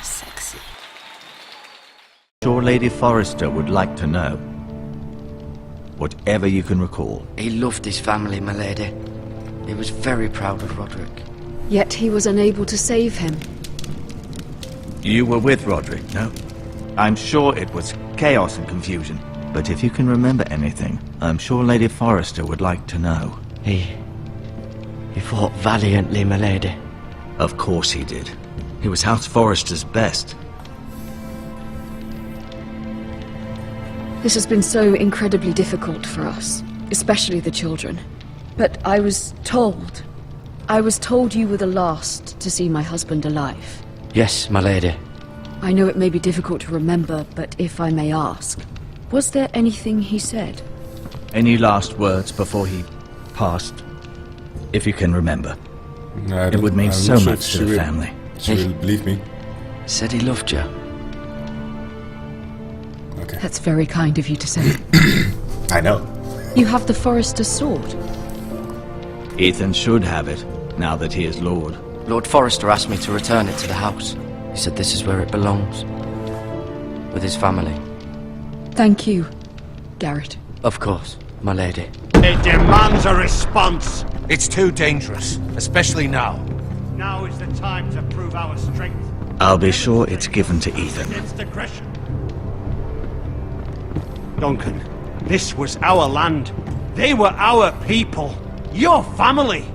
Sexy. Sure Lady Forrester would like to know. Whatever you can recall. He loved his family, my lady. He was very proud of Roderick. Yet he was unable to save him. You were with Roderick, no? I'm sure it was chaos and confusion. But if you can remember anything, I'm sure Lady Forrester would like to know. He fought valiantly, my lady. Of course he did. He was House Forrester's best. This has been so incredibly difficult for us, especially the children. But I was told you were the last to see my husband alive. Yes, my lady. I know it may be difficult to remember, but if I may ask, was there anything he said? Any last words before he passed? If you can remember. It would mean so much to the family. She will believe me. Said he loved you. Okay. That's very kind of you to say. I know. You have the Forrester's sword. Ethan should have it, now that he is Lord. Lord Forrester asked me to return it to the house. He said this is where it belongs. With his family. Thank you, Garrett. Of course, my lady. It demands a response. It's too dangerous, especially now. Now is the time to prove our strength. I'll be sure it's given to Ethan. Against aggression. Duncan, this was our land. They were our people. Your family.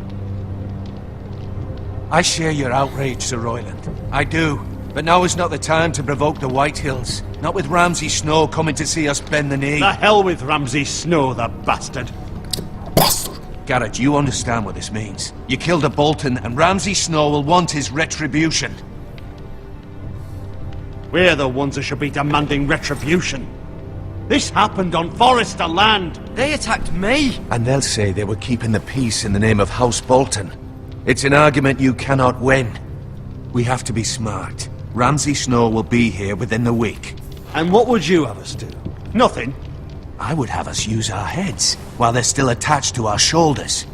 I share your outrage, Sir Royland. I do. But now is not the time to provoke the Whitehills. Not with Ramsay Snow coming to see us bend the knee. The hell with Ramsay Snow, the bastard. Bastard. Garrett, you understand what this means. You killed a Bolton, and Ramsay Snow will want his retribution. We're the ones who should be demanding retribution. This happened on Forrester land. They attacked me! And they'll say they were keeping the peace in the name of House Bolton. It's an argument you cannot win. We have to be smart. Ramsay Snow will be here within the week. And what would you have us do? Nothing. I would have us use our heads, while they're still attached to our shoulders.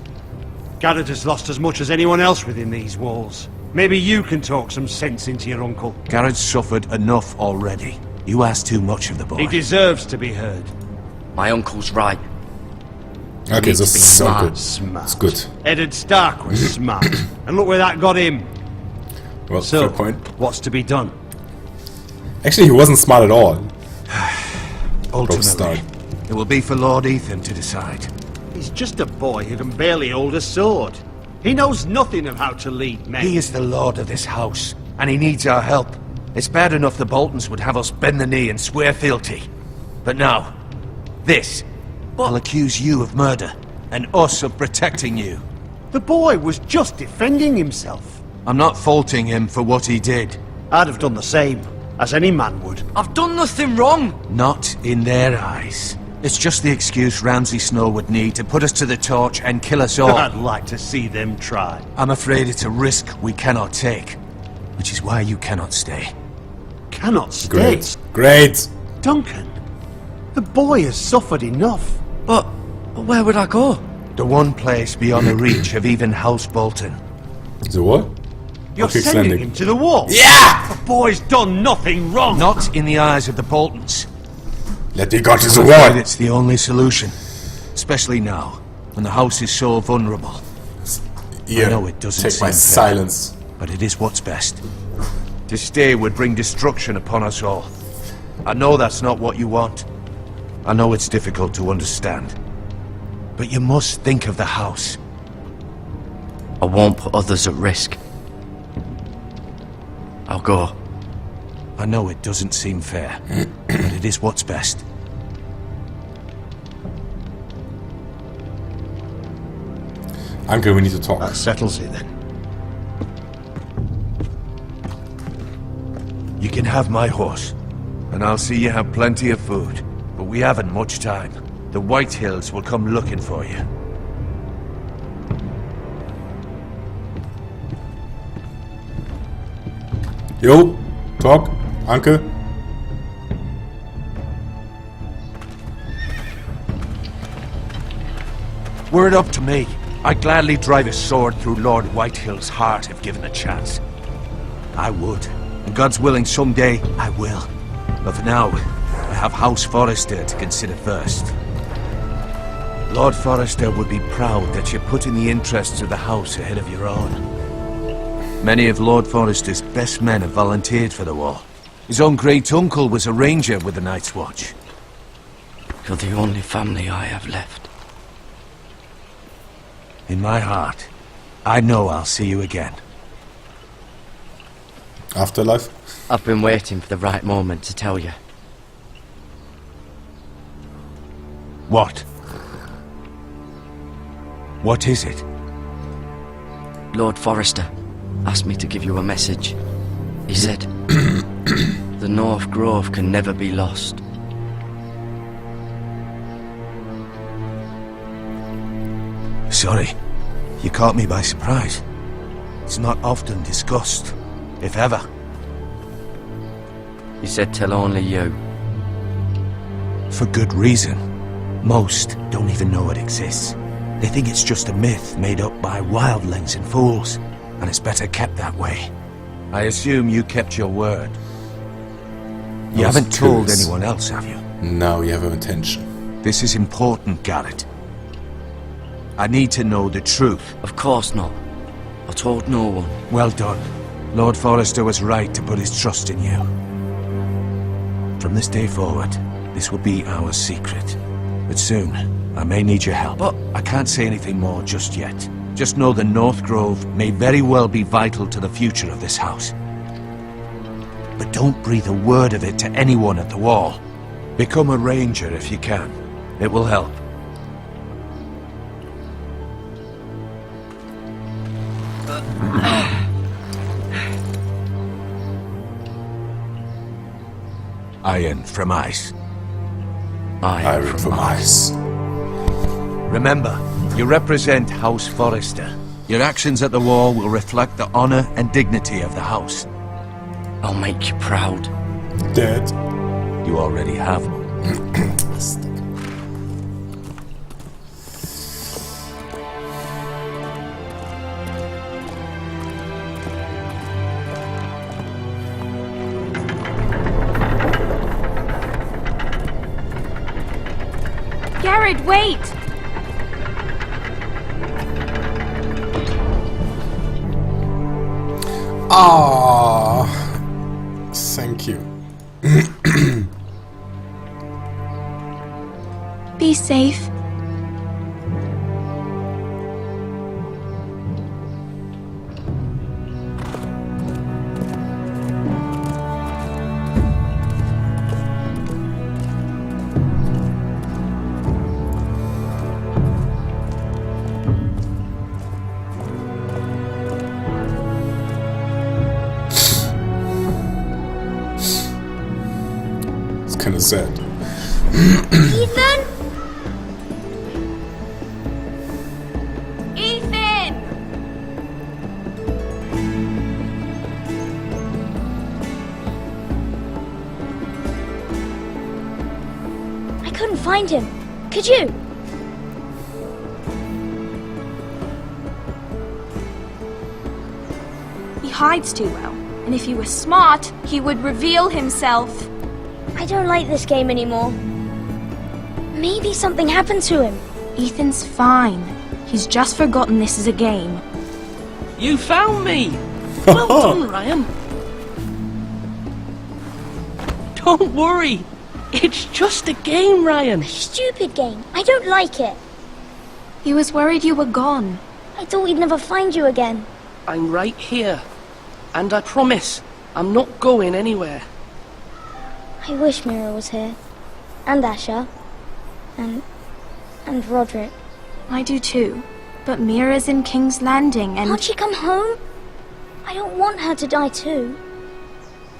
Garrett has lost as much as anyone else within these walls. Maybe you can talk some sense into your uncle. Garrett's suffered enough already. You ask too much of the boy. He deserves to be heard. My uncle's right. Okay, this is so smart. good. Smart. It's good. Eddard Stark was smart. And look where that got him. Well, So, fair point. what's to be done? Actually, he wasn't smart at all. Ultimately, Stark. it will be for Lord Ethan to decide. He's just a boy who can barely hold a sword. He knows nothing of how to lead men. He is the lord of this house, and he needs our help. It's bad enough the Boltons would have us bend the knee and swear fealty. But now, this. I'll accuse you of murder, and us of protecting you. The boy was just defending himself. I'm not faulting him for what he did. I'd have done the same, as any man would. I've done nothing wrong! Not in their eyes. It's just the excuse Ramsay Snow would need to put us to the torch and kill us all. I'd like to see them try. I'm afraid it's a risk we cannot take, which is why you cannot stay. Cannot stay. Great. Great. Duncan, the boy has suffered enough. But where would I go? The one place beyond the reach of even House Bolton. So what? You're Okay, sending Slendig. him to the wall. Yeah! The boy's done nothing wrong. Not in the eyes of the Boltons. Let the god to the I'm afraid wall. it's the only solution. Especially now, when the house is so vulnerable. Here, I know it doesn't take my seem fair. silence. But it is what's best. To stay would bring destruction upon us all. I know that's not what you want. I know it's difficult to understand. But you must think of the house. I won't put others at risk. I'll go. I know it doesn't seem fair, but it is what's best. Uncle, we need to talk. That settles it then. You can have my horse, and I'll see you have plenty of food. But we haven't much time. The Whitehills will come looking for you. Yo, talk, Uncle. Were it up to me, I'd gladly drive a sword through Lord Whitehill's heart if given a chance. I would. And God's willing, someday I will. But for now, I have House Forrester to consider first. Lord Forrester would be proud that you're putting the interests of the house ahead of your own. Many of Lord Forrester's best men have volunteered for the war. His own great-uncle was a ranger with the Night's Watch. You're the only family I have left. In my heart, I know I'll see you again. Afterlife? I've been waiting for the right moment to tell you. What? What is it? Lord Forrester asked me to give you a message. He said, the North Grove can never be lost. Sorry, you caught me by surprise. It's not often discussed, if ever. He said tell only you. For good reason. Most don't even know it exists. They think it's just a myth made up by wildlings and fools, and it's better kept that way. I assume you kept your word. You haven't told anyone else, have you? No, you have no intention. This is important, Garrett. I need to know the truth. Of course not. I told no one. Well done. Lord Forrester was right to put his trust in you. From this day forward, this will be our secret. But soon, I may need your help. But I can't say anything more just yet. Just know the North Grove may very well be vital to the future of this house. But don't breathe a word of it to anyone at the wall. Become a ranger if you can. It will help. Iron from ice. Iron from ice. Remember, you represent House Forrester. Your actions at the wall will reflect the honor and dignity of the house. I'll make you proud. Dead. You already have. Garrett, wait! Ah, thank you. Be safe. It's kind of sad. Ethan? Ethan! I couldn't find him. Could you? He hides too well, and if he was smart, he would reveal himself. I don't like this game anymore. Maybe something happened to him. Ethan's fine. He's just forgotten this is a game. You found me! Well done, Ryan. Don't worry. It's just a game, Ryan. Stupid game. I don't like it. He was worried you were gone. I thought we'd never find you again. I'm right here. And I promise, I'm not going anywhere. I wish Mira was here. And Asher. And Roderick. I do too. But Mira's in King's Landing and... Can't she come home? I don't want her to die too.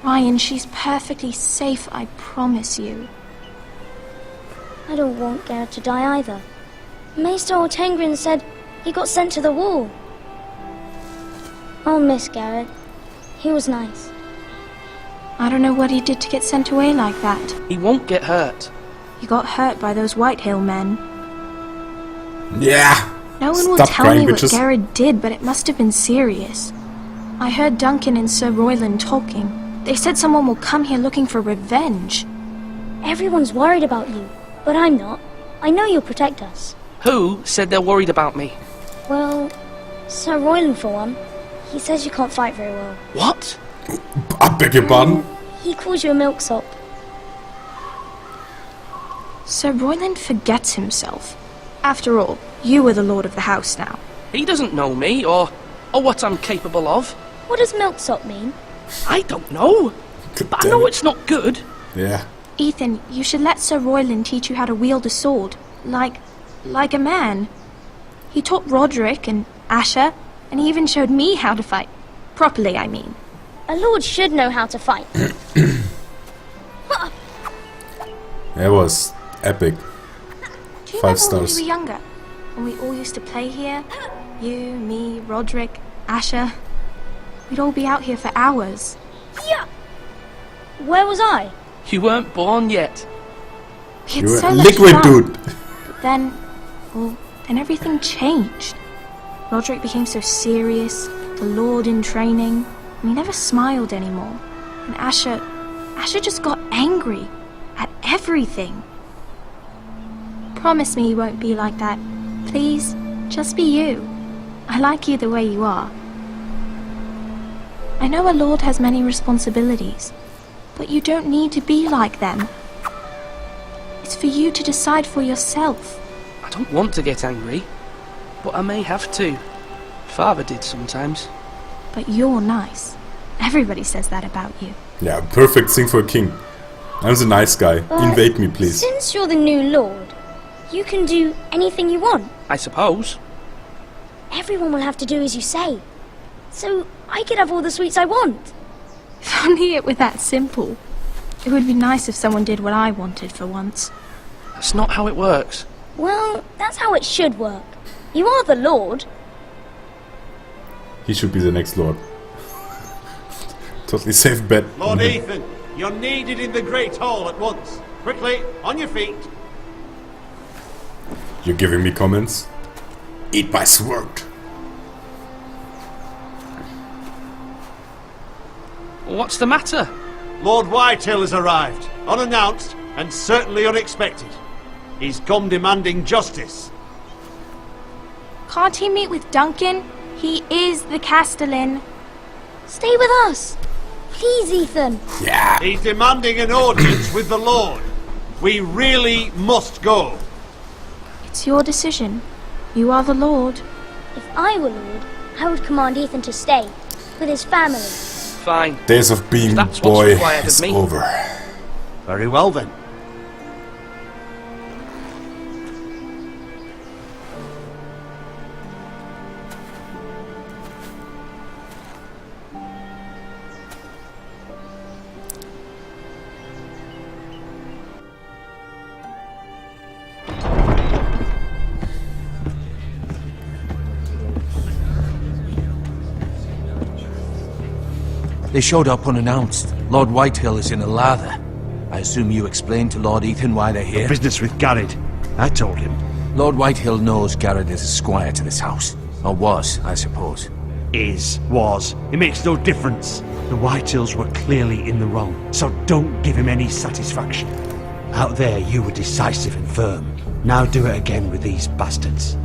Ryan, she's perfectly safe, I promise you. I don't want Garrett to die either. Maester Ortengrin said he got sent to the wall. I'll miss Garrett. He was nice. I don't know what he did to get sent away like that. He won't get hurt. He got hurt by those Whitehill men. Yeah. No one will Stop tell crying, me what bitches. Garrett did, but it must have been serious. I heard Duncan and Sir Royland talking. They said someone will come here looking for revenge. Everyone's worried about you, but I'm not. I know you'll protect us. Who said they're worried about me? Well, Sir Royland for one. He says you can't fight very well. What? I beg your pardon? He calls you a milksop. Sir Royland forgets himself. After all, you are the lord of the house now. He doesn't know me, or what I'm capable of. What does milksop mean? I don't know. God But I damn know it. it's not good. Yeah. Ethan, you should let Sir Royland teach you how to wield a sword. Like a man. He taught Roderick and Asher, and he even showed me how to fight. Properly, I mean. A lord should know how to fight. That was epic. Do you 5 remember stars. when we were younger? When we all used to play here? You, me, Roderick, Asher. We'd all be out here for hours. Yeah. Where was I? You weren't born yet. We had You were so much liquid, fun. dude. But then everything changed. Roderick became so serious, the Lord in training, and he never smiled anymore. And Asher just got angry at everything. Promise me you won't be like that. Please, just be you. I like you the way you are. I know a lord has many responsibilities, but you don't need to be like them. It's for you to decide for yourself. I don't want to get angry, but I may have to. Father did sometimes. But you're nice. Everybody says that about you. Yeah, perfect thing for a king. I'm the nice guy. Invade me, please. Since you're the new lord, you can do anything you want. I suppose. Everyone will have to do as you say. So I could have all the sweets I want. If only it were that simple. It would be nice if someone did what I wanted for once. That's not how it works. Well, that's how it should work. You are the lord. He should be the next lord. Totally safe bet. Lord Ethan, you're needed in the Great Hall at once. Quickly, on your feet. You're giving me comments? Eat my sword. What's the matter? Lord Whitehill has arrived, unannounced and certainly unexpected. He's come demanding justice. Can't he meet with Duncan? He is the Castellan. Stay with us. Please, Ethan. Yeah. He's demanding an audience with the Lord. We really must go. It's your decision. You are the Lord. If I were lord, I would command Ethan to stay with his family. Fine. Days of being That's what's boy required of is me. over. Very well then. They showed up unannounced. Lord Whitehill is in a lather. I assume you explained to Lord Ethan why they're here? Business with Garrett. I told him. Lord Whitehill knows Garrett is a squire to this house. Or was, I suppose. Was. It makes no difference. The Whitehills were clearly in the wrong, so don't give him any satisfaction. Out there, you were decisive and firm. Now do it again with these bastards.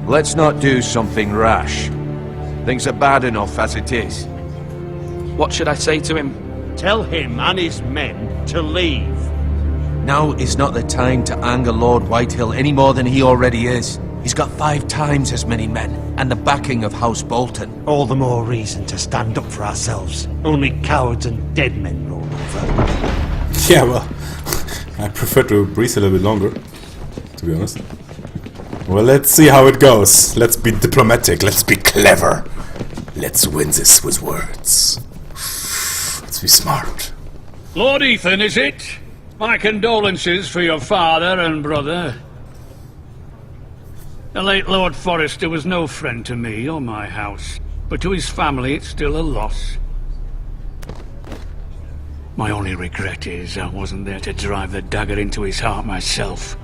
Let's not do something rash. Things are bad enough as it is. What should I say to him? Tell him and his men to leave. Now is not the time to anger Lord Whitehill any more than he already is. He's got 5 times as many men, and the backing of House Bolton. All the more reason to stand up for ourselves. Only cowards and dead men roll over. Yeah, well, I prefer to breathe a little bit longer, to be honest. Well, let's see how it goes. Let's be diplomatic. Let's be clever. Let's win this with words. Let's be smart. Lord Ethan, is it? My condolences for your father and brother. The late Lord Forrester was no friend to me or my house, but to his family it's still a loss. My only regret is I wasn't there to drive the dagger into his heart myself.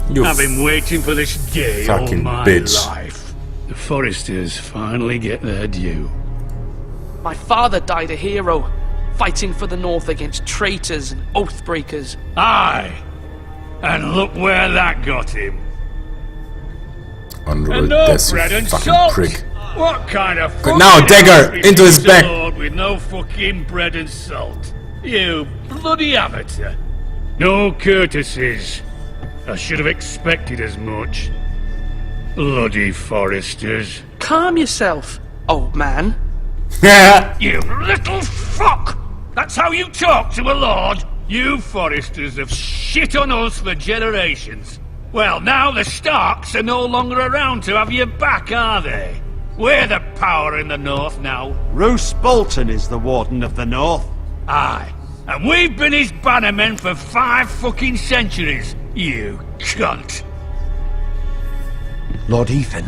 You I've been waiting for this day all fucking my bitch. life. The Forresters finally get their due. My father died a hero, fighting for the North against traitors and oath-breakers. Aye. And look where that got him. Honorable And no death, bread you and fucking salt. prick. What kind of Good, now, fucking dagger, house into his is back. a lord with no fucking bread and salt? You bloody amateur. No courtesies. I should have expected as much. Bloody Foresters. Calm yourself, old man. You little fuck! That's how you talk to a lord? You Foresters have shit on us for generations. Well, now the Starks are no longer around to have your back, are they? We're the power in the North now. Roose Bolton is the Warden of the North. Aye. And we've been his bannermen for 5 fucking centuries, you cunt. Lord Ethan,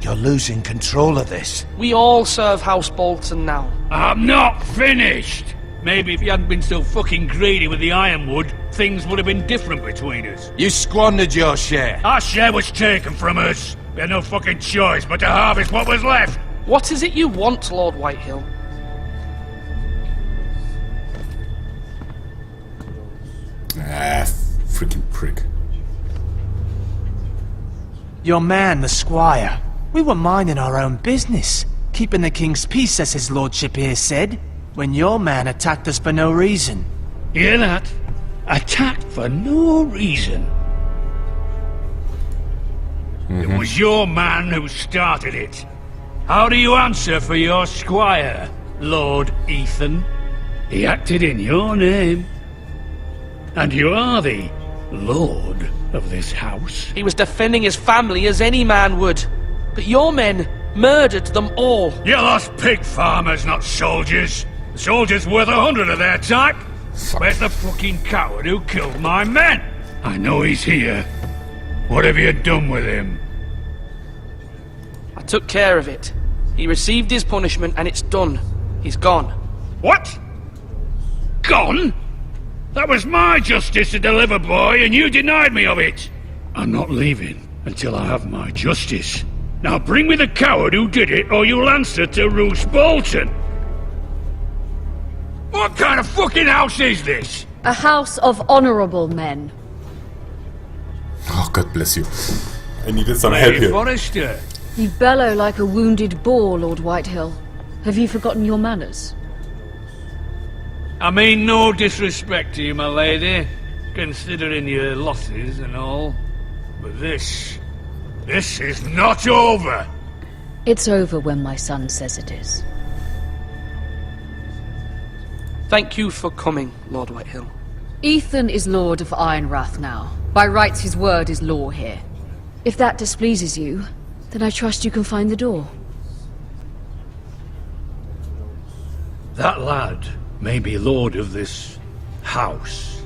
you're losing control of this. We all serve House Bolton now. I'm not finished! Maybe if you hadn't been so fucking greedy with the ironwood, things would have been different between us. You squandered your share. Our share was taken from us. We had no fucking choice but to harvest what was left. What is it you want, Lord Whitehill? Ah, freaking prick. Your man, the squire. We were minding our own business, keeping the king's peace, as his lordship here said, when your man attacked us for no reason. Hear that? Attacked for no reason. It was your man who started it. How do you answer for your squire, Lord Ethan? He acted in your name. And you are the lord of this house. He was defending his family as any man would. But your men murdered them all. You lost pig farmers, not soldiers. The soldiers worth 100 of their type. Where's the fucking coward who killed my men? I know he's here. What have you done with him? I took care of it. He received his punishment and it's done. He's gone. What? Gone? That was my justice to deliver, boy, and you denied me of it. I'm not leaving until I have my justice. Now bring me the coward who did it, or you'll answer to Roose Bolton. What kind of fucking house is this? A house of honorable men. Oh, God bless you. I needed some help Lady here. Forrester. You bellow like a wounded boar, Lord Whitehill. Have you forgotten your manners? I mean no disrespect to you, my lady, considering your losses and all. But this is not over. It's over when my son says it is. Thank you for coming, Lord Whitehill. Ethan is Lord of Ironrath now. By rights his word is law here. If that displeases you, then I trust you can find the door. That lad may be lord of this house,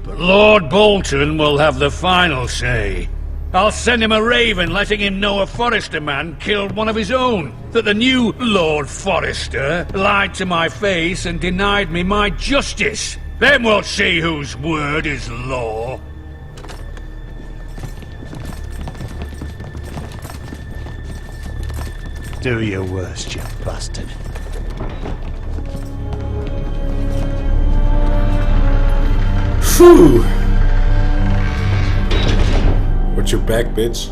but Lord Bolton will have the final say. I'll send him a raven letting him know a Forrester man killed one of his own, that the new Lord Forrester lied to my face and denied me my justice. Then we'll see whose word is law. Do your worst, you bastard. Phew! Watch your back, bitch.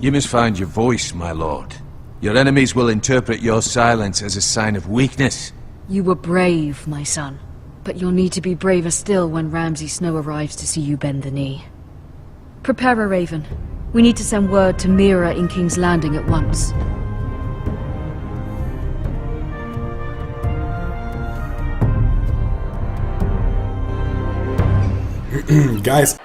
You must find your voice, my lord. Your enemies will interpret your silence as a sign of weakness. You were brave, my son. But you'll need to be braver still when Ramsay Snow arrives to see you bend the knee. Prepare a raven. We need to send word to Mira in King's Landing at once. Guys,